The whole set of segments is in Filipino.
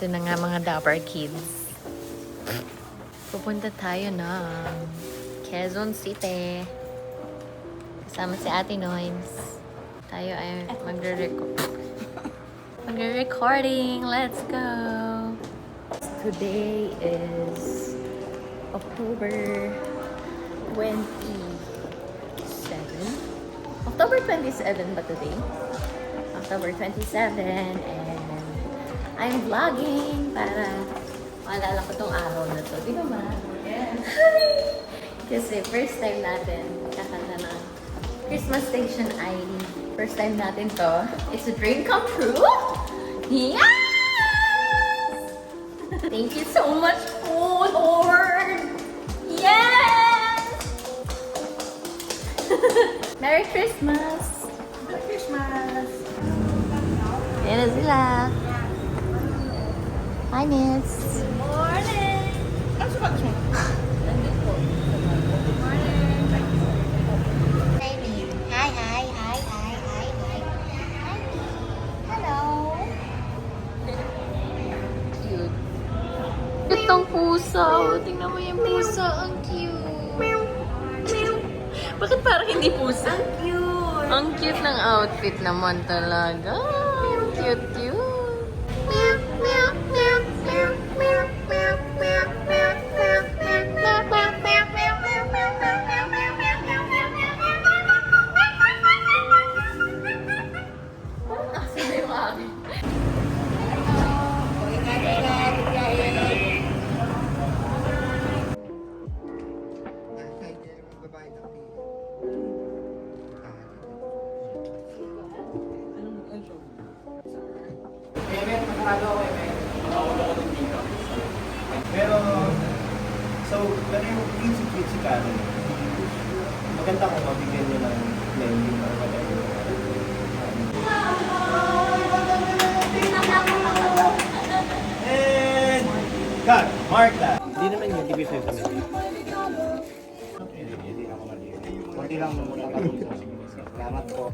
Ito na nga mga Dapper Kids. Pupunta tayo ng Quezon City. Kasama si Ate Noins. Tayo ay magre-recording. Let's go! Today is October 27. October 27 ba today? October 27 and I'm vlogging para maalala ko tong araw na to. Di ba ma? Yes. Kasi first time natin kakanta ng Christmas Station ID. First time natin to. It's a dream come true. Yes! Thank you so much, oh Lord! Yes! Merry Christmas! Merry Christmas! Yan na sila. Hi, Miss. Morning! Ano sa pag siya? Nandito. Morning! Hi, hi, hi, hi, hi, hi. Hi. Hello. Cute. Itong pusa. Oh. Tingnan mo yung pusa. Ang cute. Bakit parang hindi pusa? Ang cute! Ang cute ng outfit naman talaga. Ang cute, cute. Pero, so, pero yung kitsi ka, maganda kung mabigyan nyo ng blending or whatever. And, cut! Mark that! Hindi naman yung TV5 kami. Kunti lang muna kami. Salamat po.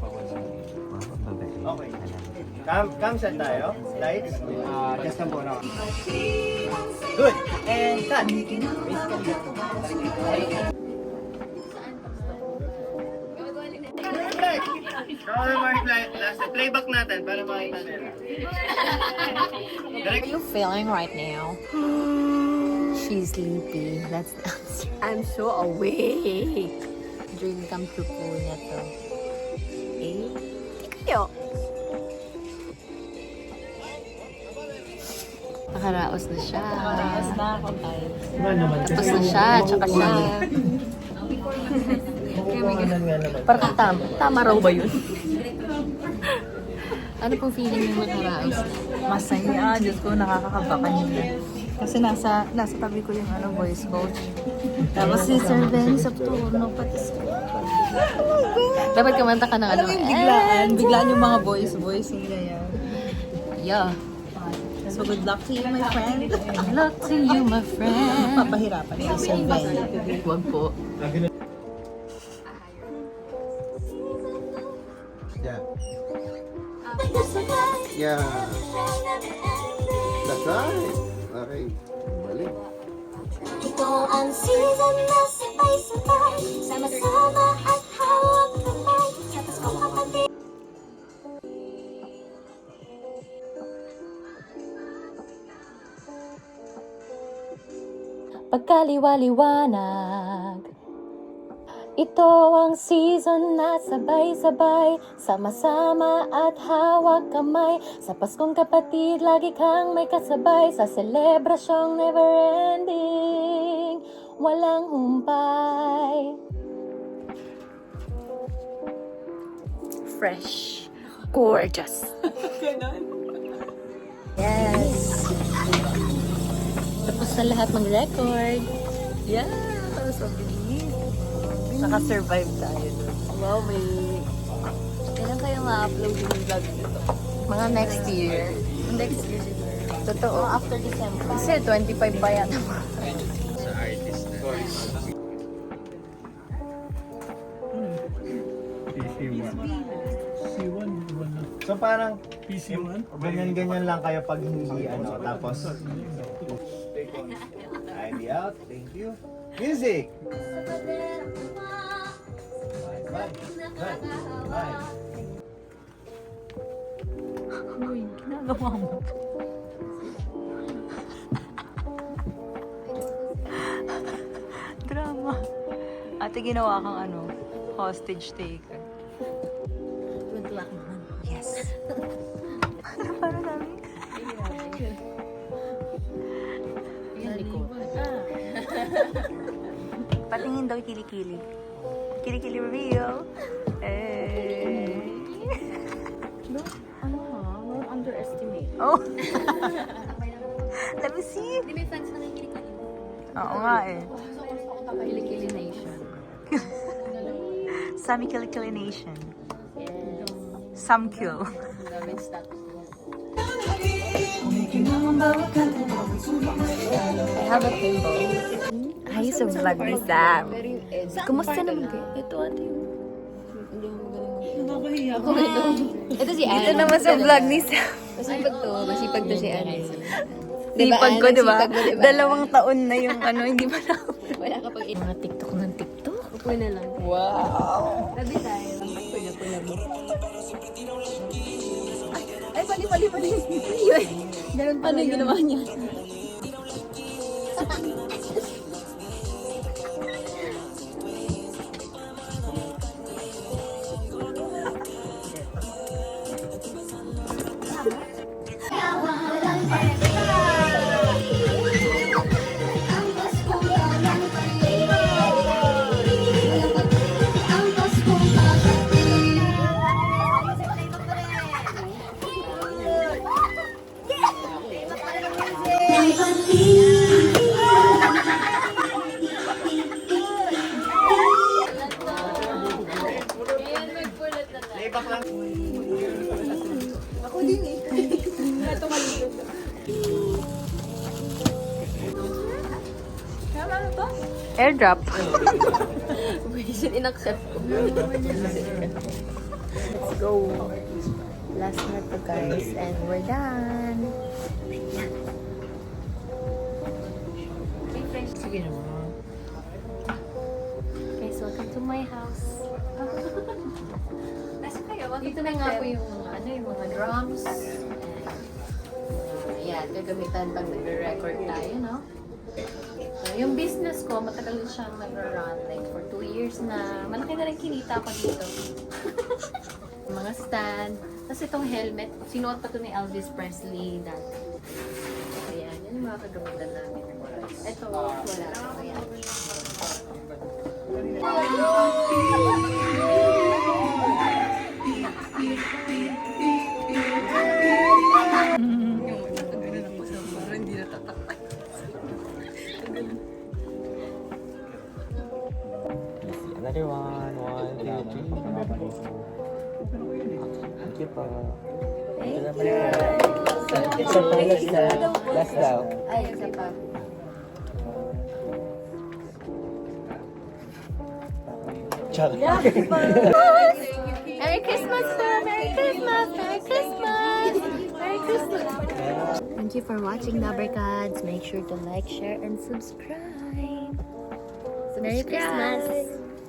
Okay. Cam set tayo. Lights. Just lang po na. Good! And cut! Playback natin para makita nila. How are you feeling right now? She's sleepy. That's the answer. I'm so awake. Dream come true po niya to. Eh? Kayo. Nakaraos na siya. Nakaraos na ako, guys. Tapos na siya, tsaka siya. Parang tama raw ba yun? Ano pong feeling yung nakaraos? Masaya. Diyos ko, nakakakaba kanina. Kasi nasa tabi ko yung voice coach. Tapos si Sir Ben sa turno, pati si Dapat kumanta ka ng Alam mo yung biglaan yung mga voice nila yan. Yeah. So good luck to you, my friend. Good luck to you, my friend. Papahirapan si Sir Ben. Huwag po. Yeah. Yeah. That's right. Okay. Balik. Ito ang season na sabay-sabay, sama-sama at hawak kamay, sa Paskong kapatid. Pagkaliwa-liwanag, ito ang season na sabay-sabay, sama-sama at hawak kamay. Sa Paskong kapatid, lagi kang may kasabay, sa selebrasyong never-ending, walang humpay. Fresh. Gorgeous. Yes. Tapos na lahat mag-record. Yeah, so bilis. Naka-survive tayo doon. Wow, may... Kailan kayo ma-upload yung vlog nito? Mga next year. Next year siguro. Totoo. After December. Kasi 25 pa yan. Sa artist na. C1. C1, So parang PC man? ganyan-ganyan lang kayo pag hindi ano. Tapos, ID out. Thank you. Music! Bye. Bye. Bye. Uy, ginagawa mo. Drama. Ate, ginawa kang ano, hostage taker. Tuntua ka naman. Yes. Ano para namin? Ayan, likod. Patingin daw kilikili. Kilikili reveal. Eh. Ano ha? Don't underestimate. Oh. Let me see. Hindi may fans na nakikinig. Oo nga eh. Kilikili Nation. Sami Kilikili Nation. Yes. Samkil. Gawin stop. I have a pimple. Ay, sa vlog ni Sam. Very edgy. Kumusta naman kayo? Ito ate yung... Ito si Anne. Ito naman sa vlog ni Sam. Masipag to si Anne. Sipag ko, di ba? Sipag mo, diba? 2 taon na yung ano, hindi pa na. Wala ka pag mga TikTok ng TikTok. Upo na lang. Wow! Tabi tayo. Pula-pula mo. Ay, pali. Yun. Ganun pa yung ginawa niya. Layback lang. Airdrop. In-accept ko. Let's go. Last na to guys and we're done. Sige naman. Guys, welcome to my house. Dito na nga po yung mga, yung mga drums. Yan, gagamitan pag nagre-record tayo, no? So, yung business ko, matagal na siyang nag-run. Like, for 2 years na. Malaki na rin kinita ko dito. Mga stand. Tapos itong helmet, sinuot pa to ni Elvis Presley dati. Ayan, yan yung mga kagamitan namin. Ito, wala. Ayan. Another one. 1, 2, 3. Thank you po. Isa pa, last daw. Ay, isa pa. Char. Merry Christmas, sir! Merry Christmas! Merry Christmas! Merry Christmas! Thank you for watching Dabarkads. Make sure to like, share, and subscribe. Merry Christmas!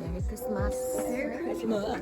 Merry Christmas! Merry Christmas!